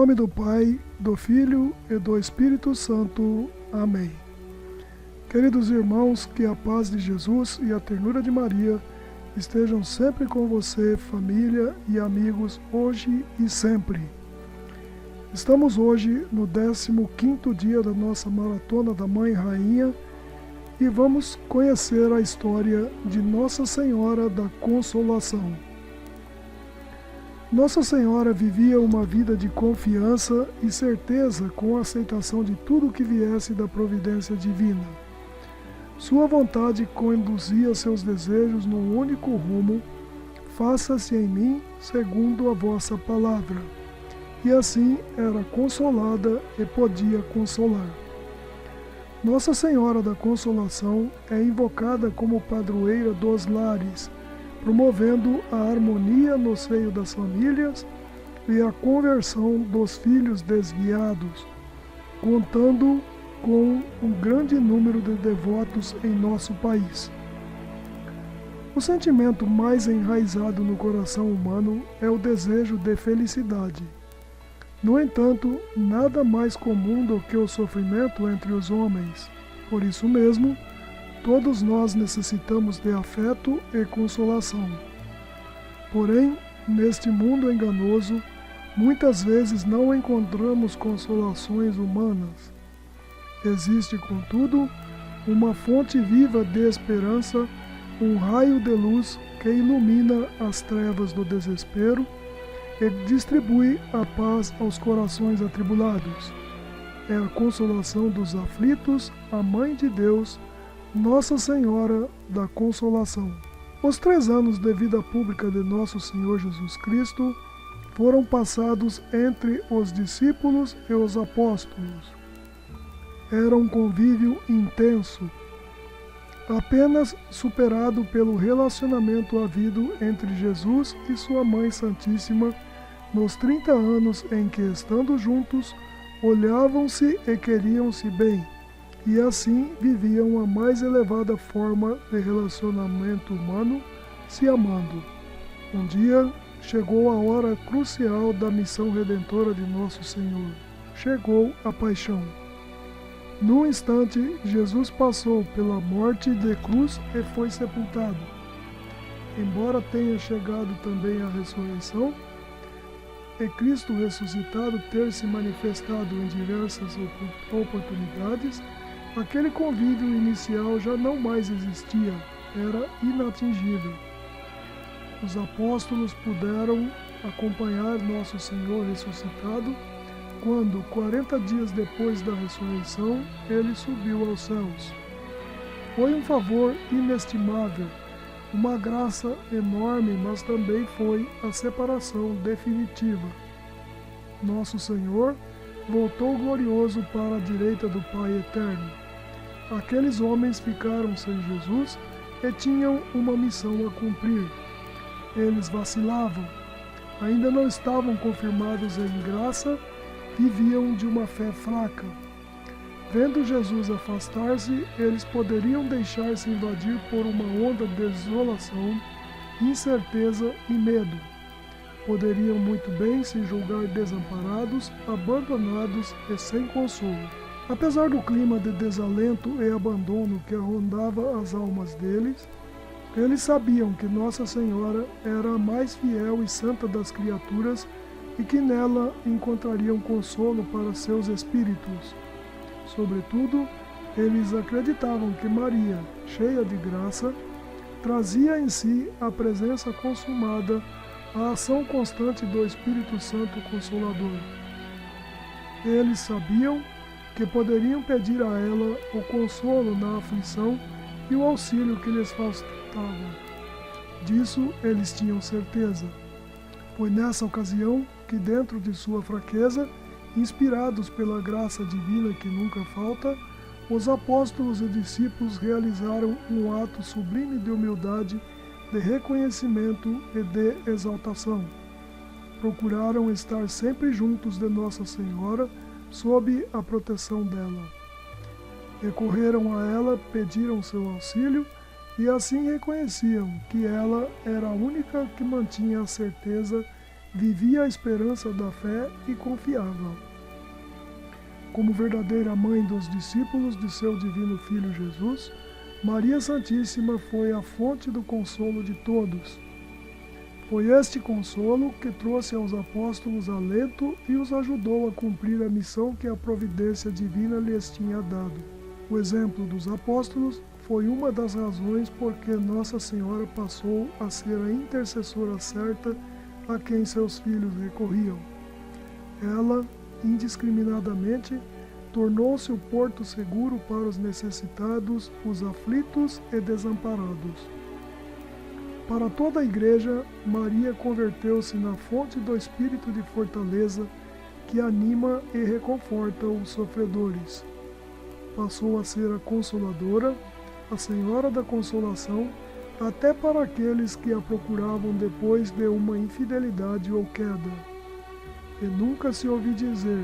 nome do Pai, do Filho e do Espírito Santo. Amém. Queridos irmãos, que a paz de Jesus e a ternura de Maria estejam sempre com você, família e amigos, hoje e sempre. Estamos hoje no 15º dia da nossa Maratona da Mãe Rainha e vamos conhecer a história de Nossa Senhora da Consolação. Nossa Senhora vivia uma vida de confiança e certeza com a aceitação de tudo que viesse da providência divina. Sua vontade conduzia seus desejos num único rumo: faça-se em mim segundo a vossa palavra. E assim era consolada e podia consolar. Nossa Senhora da Consolação é invocada como padroeira dos lares, promovendo a harmonia no seio das famílias e a conversão dos filhos desviados, contando com um grande número de devotos em nosso país. O sentimento mais enraizado no coração humano é o desejo de felicidade. No entanto, nada mais comum do que o sofrimento entre os homens. Por isso mesmo, todos nós necessitamos de afeto e consolação. Porém, neste mundo enganoso, muitas vezes não encontramos consolações humanas. Existe, contudo, uma fonte viva de esperança, um raio de luz que ilumina as trevas do desespero e distribui a paz aos corações atribulados. É a consolação dos aflitos, a Mãe de Deus, Nossa Senhora da Consolação. Os 3 anos de vida pública de Nosso Senhor Jesus Cristo foram passados entre os discípulos e os apóstolos. Era um convívio intenso, apenas superado pelo relacionamento havido entre Jesus e sua Mãe Santíssima nos 30 anos em que, estando juntos, olhavam-se e queriam-se bem, e assim viviam a mais elevada forma de relacionamento humano, se amando. Um dia chegou a hora crucial da missão redentora de Nosso Senhor. Chegou a paixão. Num instante, Jesus passou pela morte de cruz e foi sepultado. Embora tenha chegado também a ressurreição, e Cristo ressuscitado ter se manifestado em diversas oportunidades, aquele convívio inicial já não mais existia, era inatingível. Os apóstolos puderam acompanhar Nosso Senhor ressuscitado quando, 40 dias depois da ressurreição, ele subiu aos céus. Foi um favor inestimável, uma graça enorme, mas também foi a separação definitiva. Nosso Senhor voltou glorioso para a direita do Pai Eterno. Aqueles homens ficaram sem Jesus e tinham uma missão a cumprir. Eles vacilavam, ainda não estavam confirmados em graça, viviam de uma fé fraca. Vendo Jesus afastar-se, eles poderiam deixar-se invadir por uma onda de desolação, incerteza e medo. Poderiam muito bem se julgar desamparados, abandonados e sem consolo. Apesar do clima de desalento e abandono que rondava as almas deles, eles sabiam que Nossa Senhora era a mais fiel e santa das criaturas e que nela encontrariam consolo para seus espíritos. Sobretudo, eles acreditavam que Maria, cheia de graça, trazia em si a presença consumada, a ação constante do Espírito Santo Consolador. Eles sabiam que poderiam pedir a ela o consolo na aflição e o auxílio que lhes faltava. Disso eles tinham certeza. Foi nessa ocasião que, dentro de sua fraqueza, inspirados pela graça divina que nunca falta, os apóstolos e discípulos realizaram um ato sublime de humildade, de reconhecimento e de exaltação. Procuraram estar sempre juntos de Nossa Senhora, sob a proteção dela. Recorreram a ela, pediram seu auxílio e assim reconheciam que ela era a única que mantinha a certeza vivia a esperança da fé e confiava. Como verdadeira mãe dos discípulos de seu divino Filho Jesus, Maria Santíssima foi a fonte do consolo de todos. Foi este consolo que trouxe aos apóstolos alento e os ajudou a cumprir a missão que a providência divina lhes tinha dado. O exemplo dos apóstolos foi uma das razões por que Nossa Senhora passou a ser a intercessora certa a quem seus filhos recorriam. Ela, indiscriminadamente, tornou-se o porto seguro para os necessitados, os aflitos e desamparados. Para toda a Igreja, Maria converteu-se na fonte do espírito de fortaleza que anima e reconforta os sofredores. Passou a ser a Consoladora, a Senhora da Consolação, até para aqueles que a procuravam depois de uma infidelidade ou queda. E nunca se ouviu dizer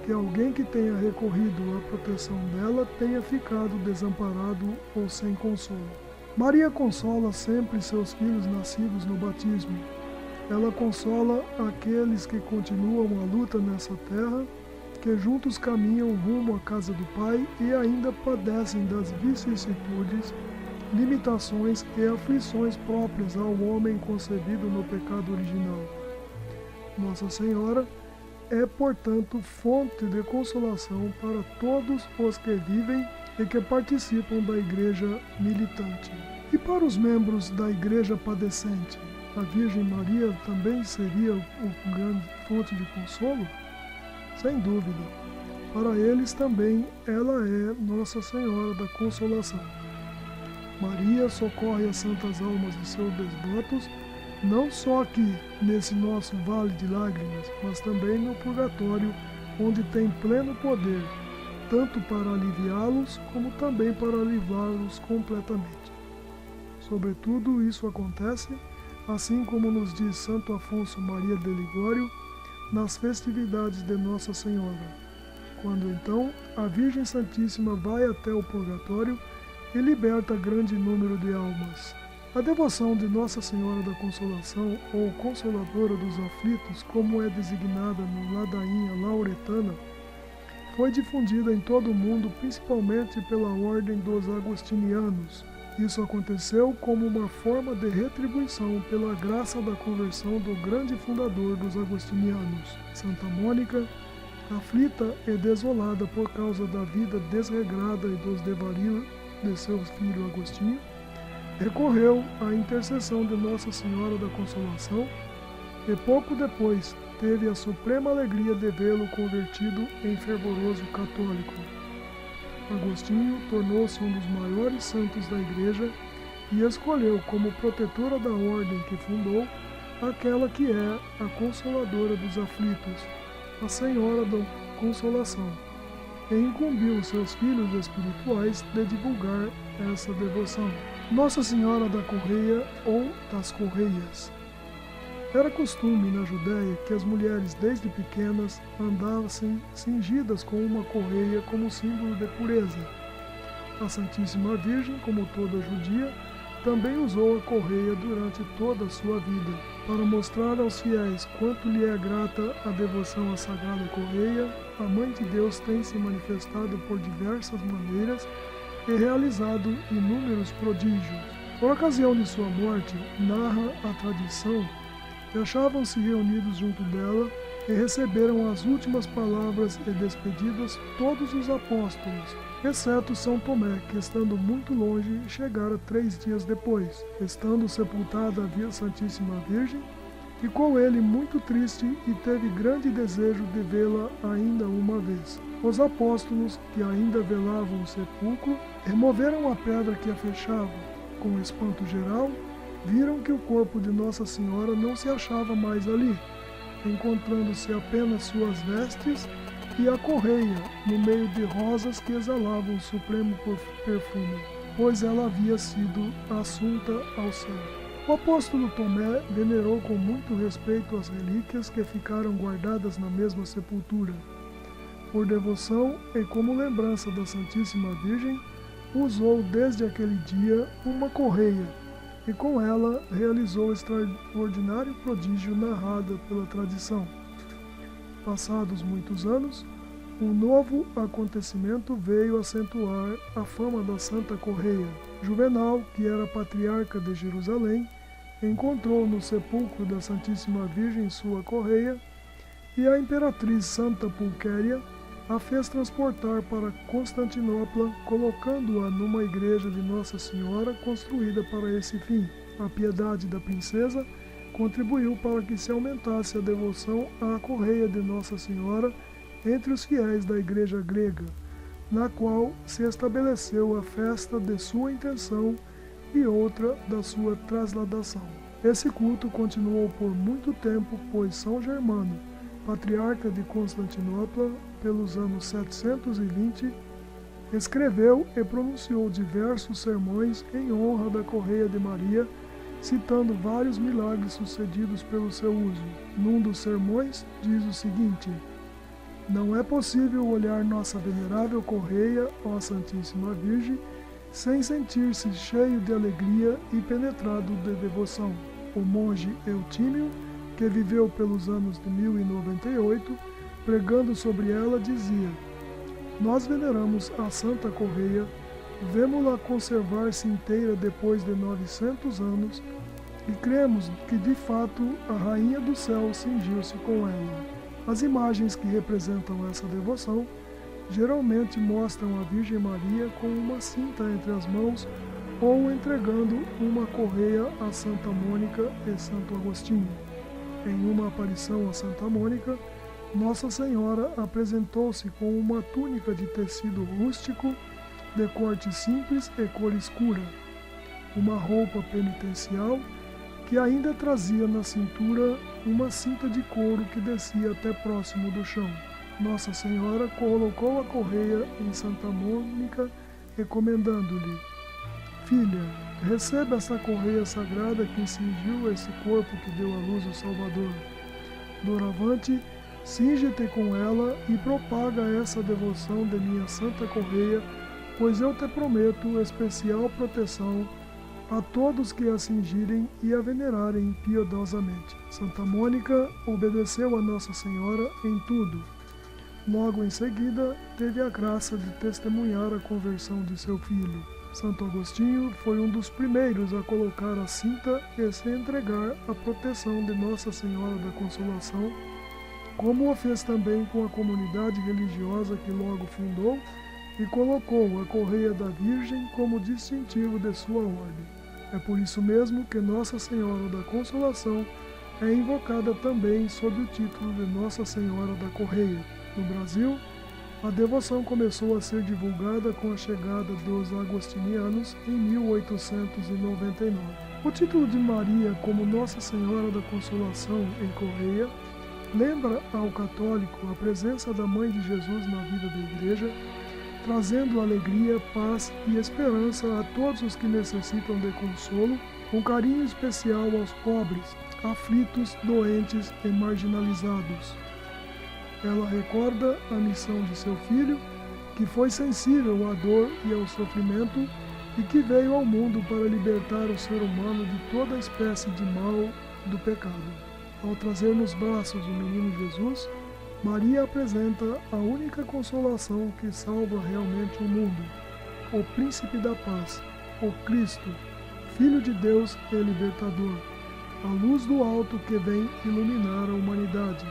que alguém que tenha recorrido à proteção dela tenha ficado desamparado ou sem consolo. Maria consola sempre seus filhos nascidos no batismo. Ela consola aqueles que continuam a luta nessa terra, que juntos caminham rumo à casa do Pai e ainda padecem das vicissitudes, limitações e aflições próprias ao homem concebido no pecado original. Nossa Senhora é, portanto, fonte de consolação para todos os que vivem e que participam da Igreja militante. E para os membros da Igreja padecente, a Virgem Maria também seria uma grande fonte de consolo? Sem dúvida. Para eles também ela é Nossa Senhora da Consolação. Maria socorre as santas almas de seus devotos, não só aqui, nesse nosso vale de lágrimas, mas também no purgatório, onde tem pleno poder, tanto para aliviá-los, como também para livrá-los completamente. Sobretudo, isso acontece, assim como nos diz Santo Afonso Maria de Ligório, nas festividades de Nossa Senhora, quando então a Virgem Santíssima vai até o purgatório e liberta grande número de almas. A devoção de Nossa Senhora da Consolação, ou Consoladora dos Aflitos, como é designada na ladainha lauretana, foi difundida em todo o mundo, principalmente pela ordem dos agostinianos. Isso aconteceu como uma forma de retribuição pela graça da conversão do grande fundador dos agostinianos, Santa Mônica, aflita e desolada por causa da vida desregrada e dos devarios de seu filho Agostinho, recorreu à intercessão de Nossa Senhora da Consolação e pouco depois teve a suprema alegria de vê-lo convertido em fervoroso católico. Agostinho tornou-se um dos maiores santos da Igreja e escolheu como protetora da ordem que fundou aquela que é a Consoladora dos Aflitos, a Senhora da Consolação, e incumbiu seus filhos espirituais de divulgar essa devoção. Nossa Senhora da Correia ou das Correias. Era costume na Judéia que as mulheres desde pequenas andassem cingidas com uma correia como símbolo de pureza. A Santíssima Virgem, como toda judia, também usou a correia durante toda a sua vida, para mostrar aos fiéis quanto lhe é grata a devoção à Sagrada Correia. A Mãe de Deus tem se manifestado por diversas maneiras e realizado inúmeros prodígios. Por ocasião de sua morte, narra a tradição, achavam-se reunidos junto dela e receberam as últimas palavras e despedidas todos os apóstolos, exceto São Tomé, que estando muito longe, chegara 3 dias depois. Estando sepultada a Santíssima Virgem, ficou ele muito triste e teve grande desejo de vê-la ainda uma vez. Os apóstolos, que ainda velavam o sepulcro, removeram a pedra que a fechava. Com espanto geral, viram que o corpo de Nossa Senhora não se achava mais ali, encontrando-se apenas suas vestes e a correia, no meio de rosas que exalavam o supremo perfume, pois ela havia sido assunta ao céu. O apóstolo Tomé venerou com muito respeito as relíquias que ficaram guardadas na mesma sepultura. Por devoção e como lembrança da Santíssima Virgem, usou desde aquele dia uma correia, e com ela realizou o extraordinário prodígio narrado pela tradição. Passados muitos anos, um novo acontecimento veio acentuar a fama da Santa Correia. Juvenal, que era patriarca de Jerusalém, encontrou no sepulcro da Santíssima Virgem sua correia, e a imperatriz Santa Pulquéria a fez transportar para Constantinopla, colocando-a numa igreja de Nossa Senhora construída para esse fim. A piedade da princesa contribuiu para que se aumentasse a devoção à correia de Nossa Senhora entre os fiéis da igreja grega, na qual se estabeleceu a festa de sua intenção e outra da sua trasladação. Esse culto continuou por muito tempo, pois São Germano, patriarca de Constantinopla, pelos anos 720, escreveu e pronunciou diversos sermões em honra da correia de Maria, citando vários milagres sucedidos pelo seu uso. Num dos sermões diz o seguinte: não é possível olhar nossa venerável correia, ó Santíssima Virgem, sem sentir-se cheio de alegria e penetrado de devoção. O monge Eutímio, que viveu pelos anos de 1098, pregando sobre ela, dizia: nós veneramos a Santa Correia, vemo-la conservar-se inteira depois de 900 anos e cremos que de fato a Rainha do Céu cingiu-se com ela. As imagens que representam essa devoção geralmente mostram a Virgem Maria com uma cinta entre as mãos ou entregando uma correia a Santa Mônica e Santo Agostinho. Em uma aparição a Santa Mônica, Nossa Senhora apresentou-se com uma túnica de tecido rústico, de corte simples e cor escura, uma roupa penitencial que ainda trazia na cintura uma cinta de couro que descia até próximo do chão. Nossa Senhora colocou a correia em Santa Mônica, recomendando-lhe: filha, receba essa correia sagrada que cingiu esse corpo que deu à luz o Salvador. Doravante, cinge-te com ela e propaga essa devoção de minha santa correia, pois eu te prometo especial proteção a todos que a cingirem e a venerarem piedosamente. Santa Mônica obedeceu a Nossa Senhora em tudo. Logo em seguida, teve a graça de testemunhar a conversão de seu filho. Santo Agostinho foi um dos primeiros a colocar a cinta e se entregar à proteção de Nossa Senhora da Consolação, como o fez também com a comunidade religiosa que logo fundou e colocou a correia da Virgem como distintivo de sua ordem. É por isso mesmo que Nossa Senhora da Consolação é invocada também sob o título de Nossa Senhora da Correia. No Brasil, a devoção começou a ser divulgada com a chegada dos agostinianos em 1899. O título de Maria como Nossa Senhora da Consolação em Correia lembra ao católico a presença da Mãe de Jesus na vida da Igreja, trazendo alegria, paz e esperança a todos os que necessitam de consolo, com carinho especial aos pobres, aflitos, doentes e marginalizados. Ela recorda a missão de seu filho, que foi sensível à dor e ao sofrimento e que veio ao mundo para libertar o ser humano de toda espécie de mal do pecado. Ao trazer nos braços o menino Jesus, Maria apresenta a única consolação que salva realmente o mundo, o Príncipe da Paz, o Cristo, Filho de Deus e Libertador, a luz do alto que vem iluminar a humanidade,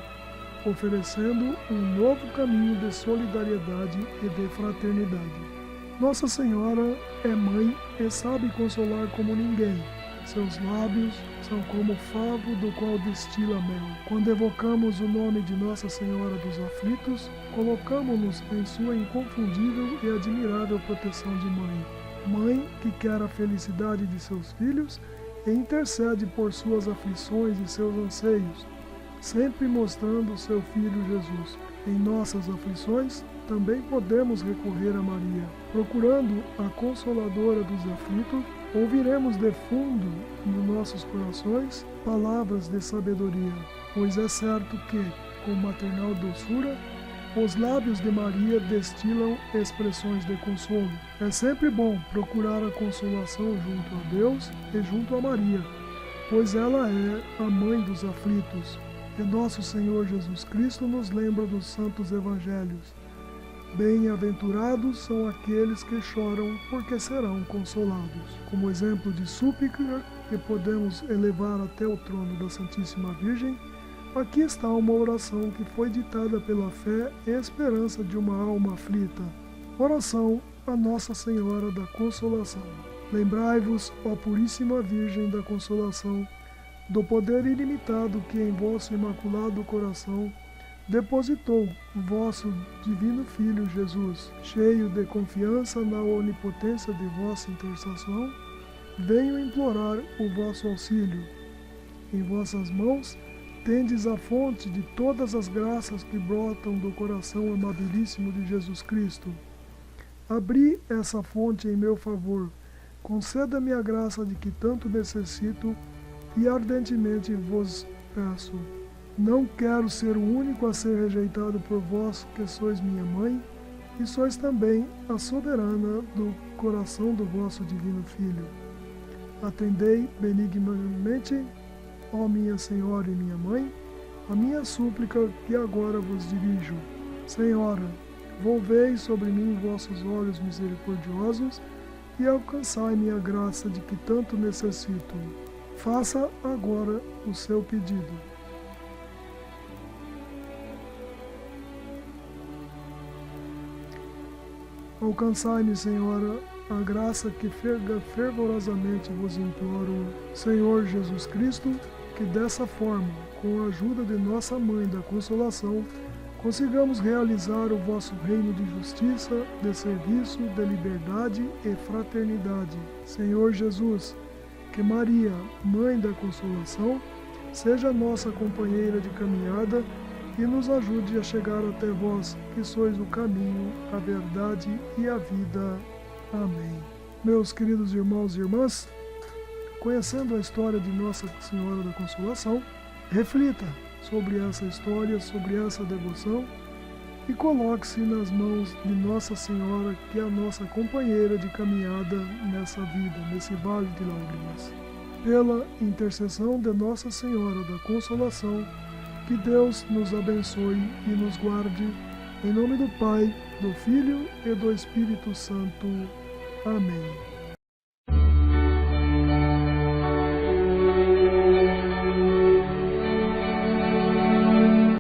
oferecendo um novo caminho de solidariedade e de fraternidade. Nossa Senhora é mãe e sabe consolar como ninguém. Seus lábios são como favo do qual destila mel. Quando evocamos o nome de Nossa Senhora dos Aflitos, colocamos-nos em sua inconfundível e admirável proteção de mãe. Mãe que quer a felicidade de seus filhos e intercede por suas aflições e seus anseios, sempre mostrando seu Filho Jesus. Em nossas aflições, também podemos recorrer a Maria. Procurando a Consoladora dos aflitos, ouviremos de fundo nos nossos corações palavras de sabedoria, pois é certo que, com maternal doçura, Os lábios de Maria destilam expressões de consolo. É sempre bom procurar a consolação junto a Deus e junto a Maria, pois ela é a mãe dos aflitos. E nosso Senhor Jesus Cristo nos lembra dos santos evangelhos. Bem-aventurados são aqueles que choram, porque serão consolados. Como exemplo de súplica que podemos elevar até o trono da Santíssima Virgem, aqui está uma oração que foi ditada pela fé e esperança de uma alma aflita. Oração a Nossa Senhora da Consolação. Lembrai-vos, ó Puríssima Virgem da Consolação, do poder ilimitado que em vosso imaculado coração depositou o vosso divino Filho Jesus. Cheio de confiança na onipotência de vossa intercessão, venho implorar o vosso auxílio. Em vossas mãos tendes a fonte de todas as graças que brotam do coração amabilíssimo de Jesus Cristo. Abri essa fonte em meu favor, conceda-me a graça de que tanto necessito e ardentemente vos peço. Não quero ser o único a ser rejeitado por vós, que sois minha mãe, e sois também a soberana do coração do vosso divino Filho. Atendei benignamente, ó minha Senhora e minha Mãe, a minha súplica que agora vos dirijo. Senhora, volvei sobre mim vossos olhos misericordiosos e alcançai-me a graça de que tanto necessito. Faça agora o seu pedido. Alcançai-me, Senhora, a graça que fervorosamente vos imploro. Senhor Jesus Cristo, que dessa forma, com a ajuda de nossa Mãe da Consolação, consigamos realizar o vosso reino de justiça, de serviço, de liberdade e fraternidade. Senhor Jesus, que Maria, Mãe da Consolação, seja nossa companheira de caminhada e nos ajude a chegar até vós, que sois o caminho, a verdade e a vida. Amém. Meus queridos irmãos e irmãs, conhecendo a história de Nossa Senhora da Consolação, reflita sobre essa história, sobre essa devoção e coloque-se nas mãos de Nossa Senhora, que é a nossa companheira de caminhada nessa vida, nesse vale de lágrimas. Pela intercessão de Nossa Senhora da Consolação, que Deus nos abençoe e nos guarde, em nome do Pai, do Filho e do Espírito Santo. Amém.